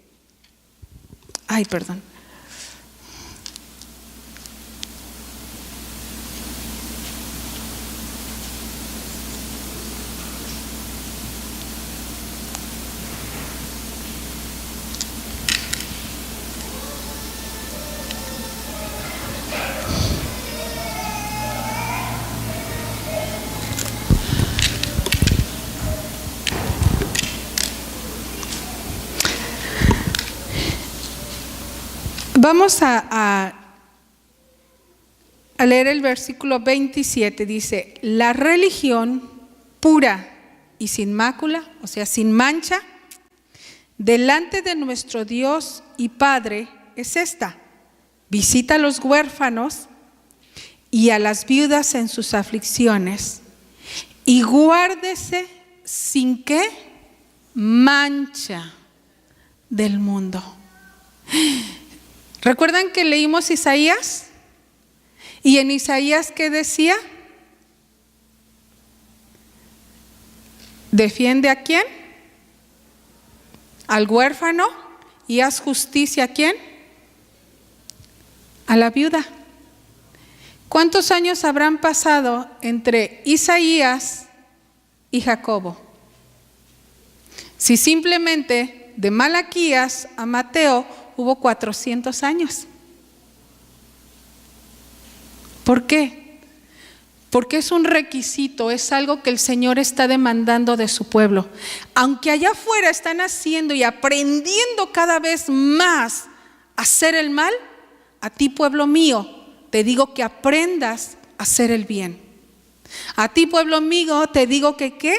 [SPEAKER 1] Vamos a leer el versículo 27. Dice: la religión pura y sin mácula, o sea, sin mancha, delante de nuestro Dios y Padre es esta: visita a los huérfanos y a las viudas en sus aflicciones, y guárdese sin qué mancha del mundo. ¿Recuerdan que leímos Isaías? Y en Isaías, ¿qué decía? ¿Defiende a quién? Al huérfano. ¿Y haz justicia a quién? A la viuda. ¿Cuántos años habrán pasado entre Isaías y Jacobo? Si simplemente de Malaquías a Mateo hubo 400 años. ¿Por qué? Porque es un requisito, es algo que el Señor está demandando de su pueblo. Aunque allá afuera están haciendo y aprendiendo cada vez más a hacer el mal, a ti, pueblo mío, te digo que aprendas a hacer el bien. A ti, pueblo mío, te digo que ¿qué?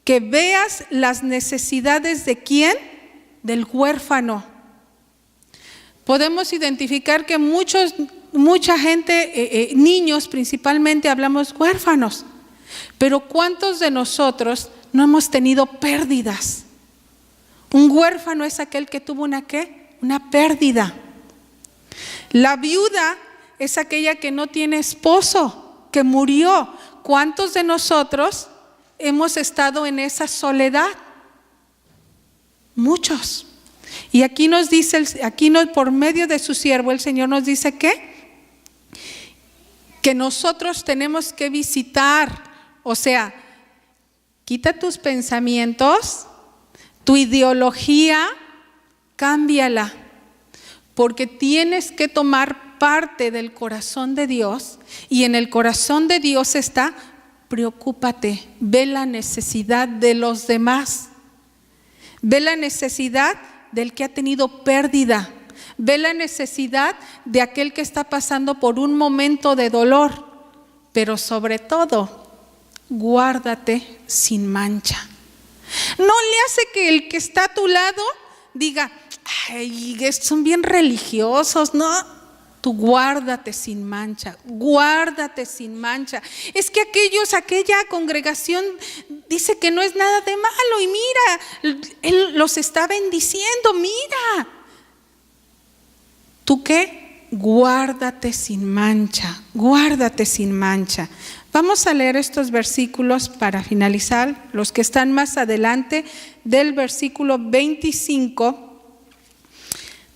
[SPEAKER 1] Que veas las necesidades de ¿quién? Del huérfano. Podemos identificar que mucha gente, niños principalmente, hablamos huérfanos. Pero ¿cuántos de nosotros no hemos tenido pérdidas? Un huérfano es aquel que tuvo una ¿qué? Una pérdida. La viuda es aquella que no tiene esposo, que murió. ¿Cuántos de nosotros hemos estado en esa soledad? Muchos. Y aquí nos dice, por medio de su siervo, el Señor nos dice que nosotros tenemos que visitar. O sea, quita tus pensamientos, tu ideología, cámbiala, porque tienes que tomar parte del corazón de Dios, y en el corazón de Dios está: preocúpate, ve la necesidad de los demás, ve la necesidad del que ha tenido pérdida, ve la necesidad de aquel que está pasando por un momento de dolor, pero sobre todo, guárdate sin mancha. No le hace que el que está a tu lado diga: ay, son bien religiosos, no. Tú guárdate sin mancha, guárdate sin mancha. Es que aquella congregación dice que no es nada de malo, y mira, Él los está bendiciendo, mira. ¿Tú qué? Guárdate sin mancha, guárdate sin mancha. Vamos a leer estos versículos para finalizar, los que están más adelante, del versículo 25.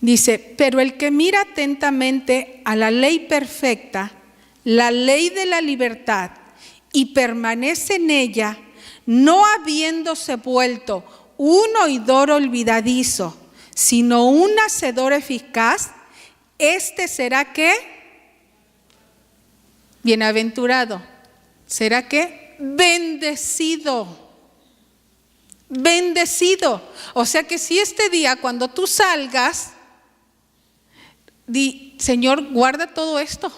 [SPEAKER 1] Dice: pero el que mira atentamente a la ley perfecta, la ley de la libertad, y permanece en ella, no habiéndose vuelto un oidor olvidadizo, sino un hacedor eficaz, este será ¿qué? Bienaventurado. ¿Será qué? Bendecido. Bendecido. O sea que si este día, cuando tú salgas, di: Señor, guarda todo esto,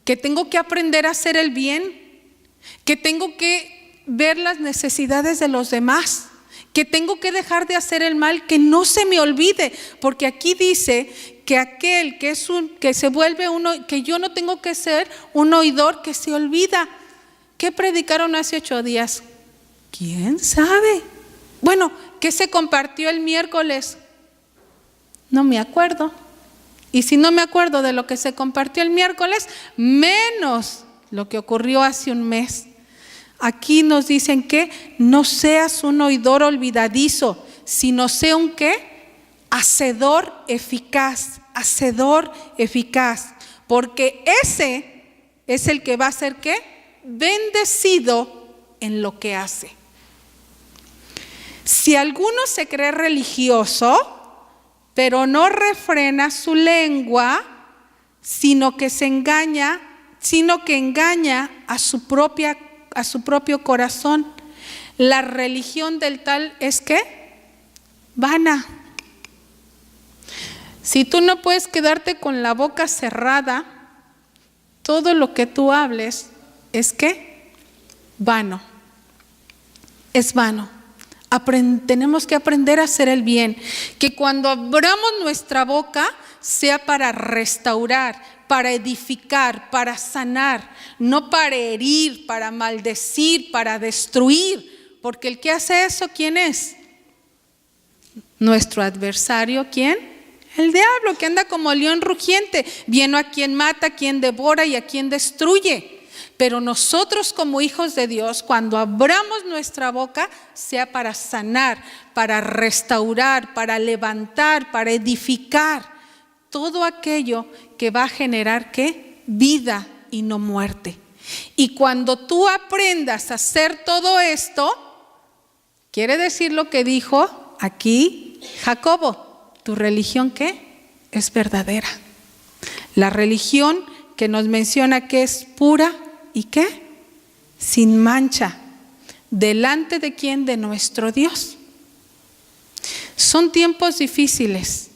[SPEAKER 1] que tengo que aprender a hacer el bien, que tengo que ver las necesidades de los demás, que tengo que dejar de hacer el mal, que no se me olvide, porque aquí dice que aquel que se vuelve uno, que yo no tengo que ser un oidor que se olvida. ¿Qué predicaron hace 8 días? ¿Quién sabe? Bueno, ¿qué se compartió el miércoles? No me acuerdo. Y si no me acuerdo de lo que se compartió el miércoles, menos lo que ocurrió hace un mes. Aquí nos dicen que no seas un oidor olvidadizo, sino sea un ¿qué? Hacedor eficaz, hacedor eficaz. Porque ese es el que va a ser ¿qué? Bendecido en lo que hace. Si alguno se cree religioso, pero no refrena su lengua, sino que engaña a su propio corazón, la religión del tal es ¿qué? Vana. Si tú no puedes quedarte con la boca cerrada, todo lo que tú hables es ¿qué? Vano. Es vano. Tenemos que aprender a hacer el bien. Que cuando abramos nuestra boca sea para restaurar, para edificar, para sanar, no para herir, para maldecir, para destruir. Porque el que hace eso, ¿quién es? Nuestro adversario, ¿quién? El diablo, que anda como león rugiente, viendo a quien mata, a quien devora y a quien destruye. Pero nosotros como hijos de Dios, cuando abramos nuestra boca, sea para sanar, para restaurar, para levantar, para edificar, todo aquello que va a generar ¿qué? Vida y no muerte. Y cuando tú aprendas a hacer todo esto, quiere decir lo que dijo aquí Jacobo. ¿Tu religión qué? Es verdadera. La religión que nos menciona que es pura y qué? Sin mancha. ¿Delante de quién? De nuestro Dios. Son tiempos difíciles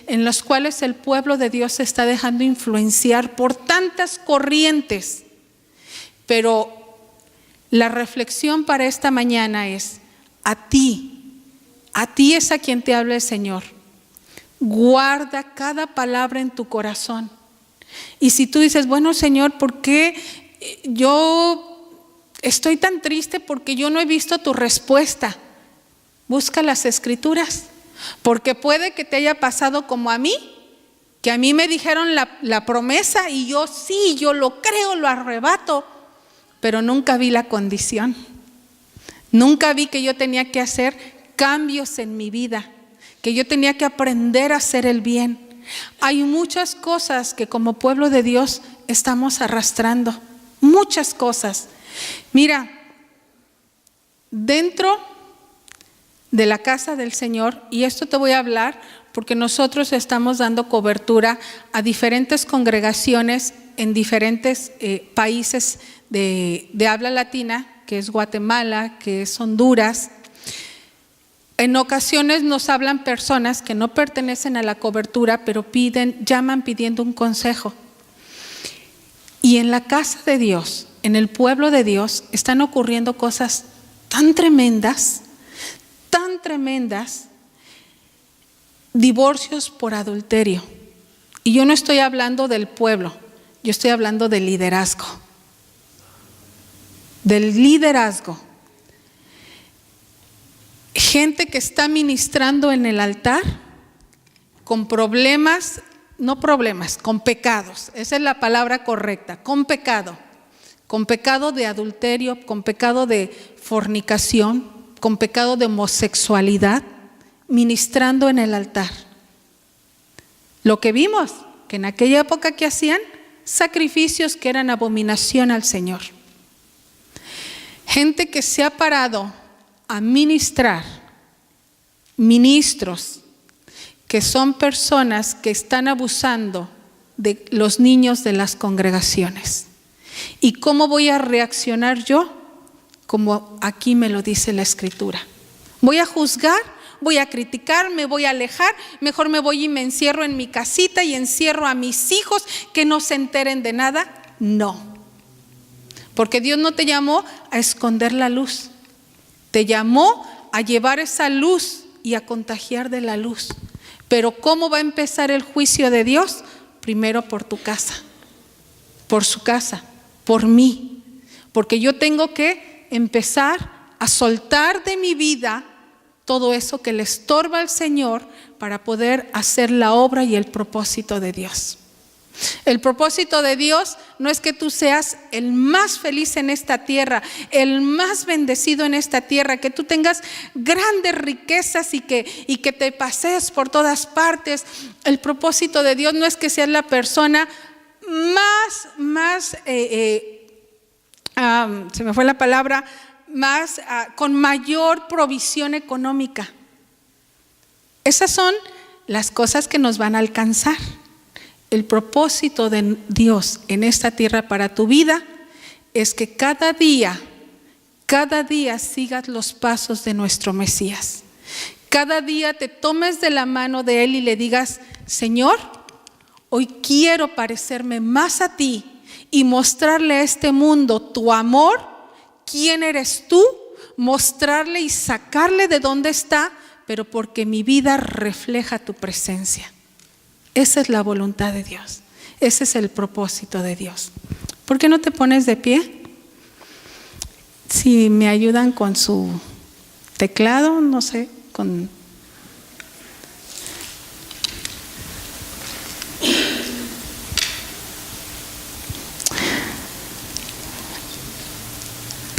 [SPEAKER 1] en los cuales el pueblo de Dios se está dejando influenciar por tantas corrientes. Pero la reflexión para esta mañana es: a ti es a quien te habla el Señor. Guarda cada palabra en tu corazón. Y si tú dices, bueno, Señor, ¿por qué yo estoy tan triste? Porque yo no he visto tu respuesta. Busca las Escrituras. Porque puede que te haya pasado como a mí, que a mí me dijeron la promesa y yo sí, yo lo creo, lo arrebato, pero nunca vi la condición. Nunca vi que yo tenía que hacer cambios en mi vida, que yo tenía que aprender a hacer el bien. Hay muchas cosas que como pueblo de Dios estamos arrastrando, muchas cosas. Mira, dentro de la casa del Señor, y esto te voy a hablar porque nosotros estamos dando cobertura a diferentes congregaciones en diferentes países de habla latina, que es Guatemala, que es Honduras. En ocasiones nos hablan personas que no pertenecen a la cobertura, pero llaman pidiendo un consejo. Y en la casa de Dios, en el pueblo de Dios, están ocurriendo cosas tan tremendas, divorcios por adulterio. Y yo no estoy hablando del pueblo, yo estoy hablando del liderazgo. Del liderazgo. Gente que está ministrando en el altar con problemas, con pecados, esa es la palabra correcta, con pecado de adulterio, con pecado de fornicación, con pecado de homosexualidad, ministrando en el altar. Lo que vimos, que en aquella época que hacían sacrificios que eran abominación al Señor. Gente que se ha parado a ministrar, ministros que son personas que están abusando de los niños de las congregaciones. ¿Y cómo voy a reaccionar yo? Como aquí me lo dice la Escritura. ¿Voy a juzgar? ¿Voy a criticar? ¿Me voy a alejar? Mejor me voy y me encierro en mi casita y encierro a mis hijos que no se enteren de nada. No, porque Dios no te llamó a esconder la luz. Te llamó a llevar esa luz y a contagiar de la luz. Pero ¿cómo va a empezar el juicio de Dios? Primero por tu casa, por su casa, por mí. Porque yo tengo que empezar a soltar de mi vida todo eso que le estorba al Señor para poder hacer la obra y el propósito de Dios. El propósito de Dios no es que tú seas el más feliz en esta tierra, el más bendecido en esta tierra, que tú tengas grandes riquezas y que te pasees por todas partes. El propósito de Dios no es que seas la persona se me fue la palabra, con mayor provisión económica. Esas son las cosas que nos van a alcanzar. El propósito de Dios en esta tierra para tu vida es que cada día sigas los pasos de nuestro Mesías. Cada día te tomes de la mano de Él y le digas: Señor, hoy quiero parecerme más a ti y mostrarle a este mundo tu amor, quién eres tú, mostrarle y sacarle de dónde está, pero porque mi vida refleja tu presencia. Esa es la voluntad de Dios. Ese es el propósito de Dios. ¿Por qué no te pones de pie? Si me ayudan con su teclado, no sé,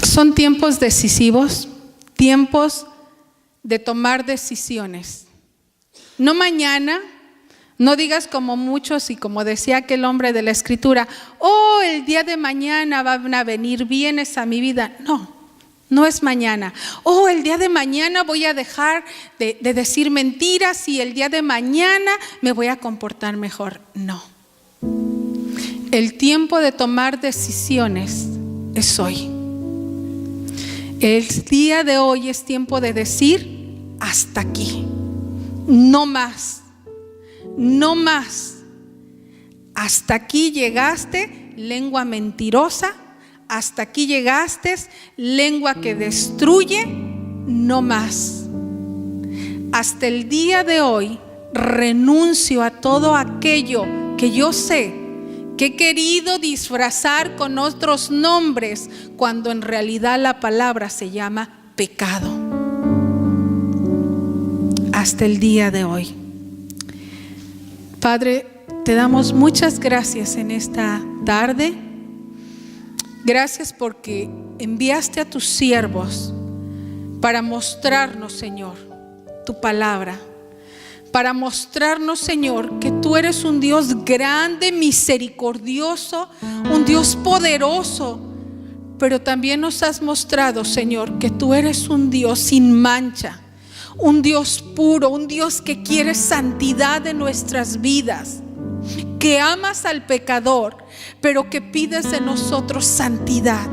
[SPEAKER 1] Son tiempos decisivos, tiempos de tomar decisiones. No mañana, no digas como muchos y como decía aquel hombre de la Escritura: oh, el día de mañana van a venir bienes a mi vida. No, no es mañana. Oh, el día de mañana voy a dejar de decir mentiras y el día de mañana me voy a comportar mejor. No. El tiempo de tomar decisiones es hoy. El día de hoy es tiempo de decir: hasta aquí, no más, no más. Hasta aquí llegaste, lengua mentirosa. Hasta aquí llegaste, lengua que destruye. No más. Hasta el día de hoy renuncio a todo aquello que yo sé que he querido disfrazar con otros nombres, cuando en realidad la palabra se llama pecado. Hasta el día de hoy. Padre, te damos muchas gracias en esta tarde. Gracias porque enviaste a tus siervos para mostrarnos, Señor, tu palabra. Para mostrarnos, Señor, que tú eres un Dios grande, misericordioso, un Dios poderoso. Pero también nos has mostrado, Señor, que tú eres un Dios sin mancha, un Dios puro, un Dios que quiere santidad en nuestras vidas, que amas al pecador, pero que pides de nosotros santidad.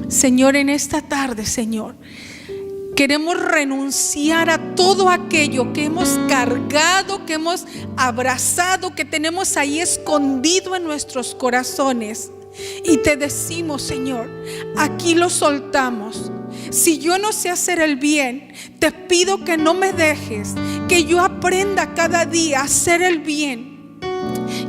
[SPEAKER 1] Señor, en esta tarde, Señor, queremos renunciar a todo aquello que hemos cargado, que hemos abrazado, que tenemos ahí escondido en nuestros corazones. Y te decimos, Señor, aquí lo soltamos. Si yo no sé hacer el bien, te pido que no me dejes, que yo aprenda cada día a hacer el bien.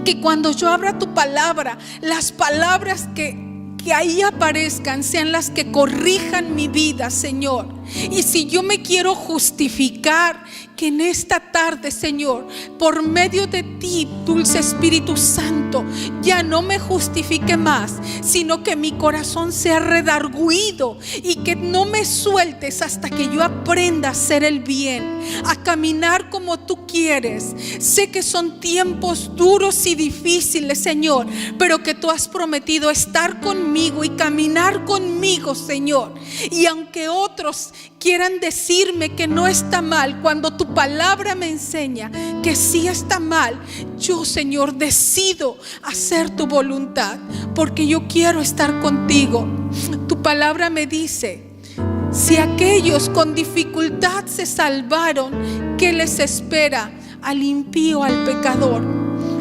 [SPEAKER 1] Que cuando yo abra tu palabra, las palabras que ahí aparezcan sean las que corrijan mi vida, Señor. Y si yo me quiero justificar, que en esta tarde, Señor, por medio de ti, dulce Espíritu Santo, ya no me justifique más, sino que mi corazón sea redarguido y que no me sueltes hasta que yo aprenda a hacer el bien, a caminar como tú quieres. Sé que son tiempos duros y difíciles, Señor, pero que tú has prometido estar conmigo y caminar conmigo, Señor. Y aunque otros quieran decirme que no está mal, cuando tu palabra me enseña que sí está mal, yo, Señor, decido hacer tu voluntad, porque yo quiero estar contigo. Tu palabra me dice: si aquellos con dificultad se salvaron, ¿qué les espera al impío, al pecador?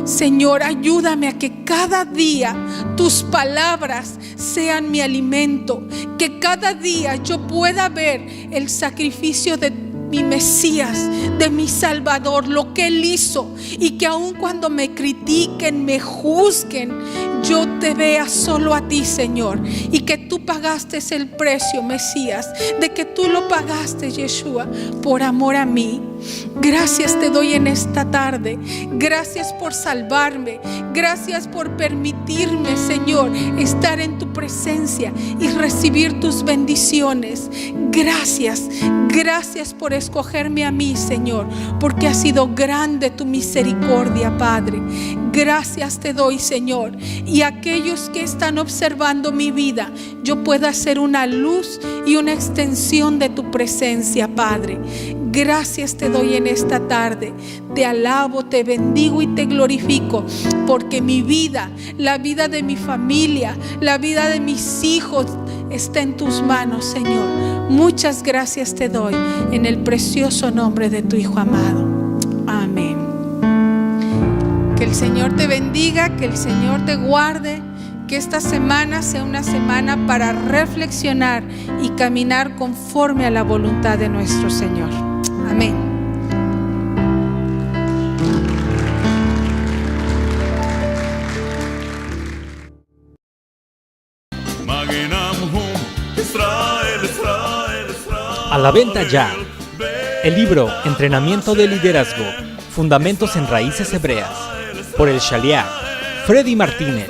[SPEAKER 1] Señor, ayúdame a que cada día tus palabras sean mi alimento, que cada día yo pueda ver el sacrificio de mi Mesías, de mi Salvador, lo que Él hizo, y que aun cuando me critiquen, me juzguen, yo te vea solo a ti, Señor, y que tú pagaste el precio, Mesías, de que tú lo pagaste, Yeshua, por amor a mí. Gracias te doy en esta tarde. Gracias por salvarme. Gracias por permitirme, Señor, estar en tu presencia y recibir tus bendiciones. Gracias, gracias por escogerme a mí, Señor, porque ha sido grande tu misericordia, Padre. Gracias te doy, Señor. Y aquellos que están observando mi vida, yo pueda ser una luz y una extensión de tu presencia, Padre. Gracias te doy en esta tarde. Te alabo, te bendigo y te glorifico, porque mi vida, la vida de mi familia, la vida de mis hijos, está en tus manos, Señor. Muchas gracias te doy en el precioso nombre de tu Hijo amado. Amén. Que el Señor te bendiga, que el Señor te guarde, que esta semana sea una semana para reflexionar y caminar conforme a la voluntad de nuestro Señor. Amén.
[SPEAKER 2] A la venta ya, el libro Entrenamiento de Liderazgo, Fundamentos en Raíces Hebreas, por el Shaliach Freddy Martínez.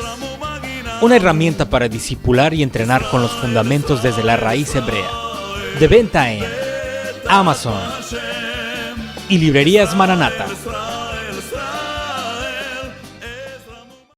[SPEAKER 2] Una herramienta para discipular y entrenar con los fundamentos desde la raíz hebrea. De venta en Amazon y Librerías Maranata.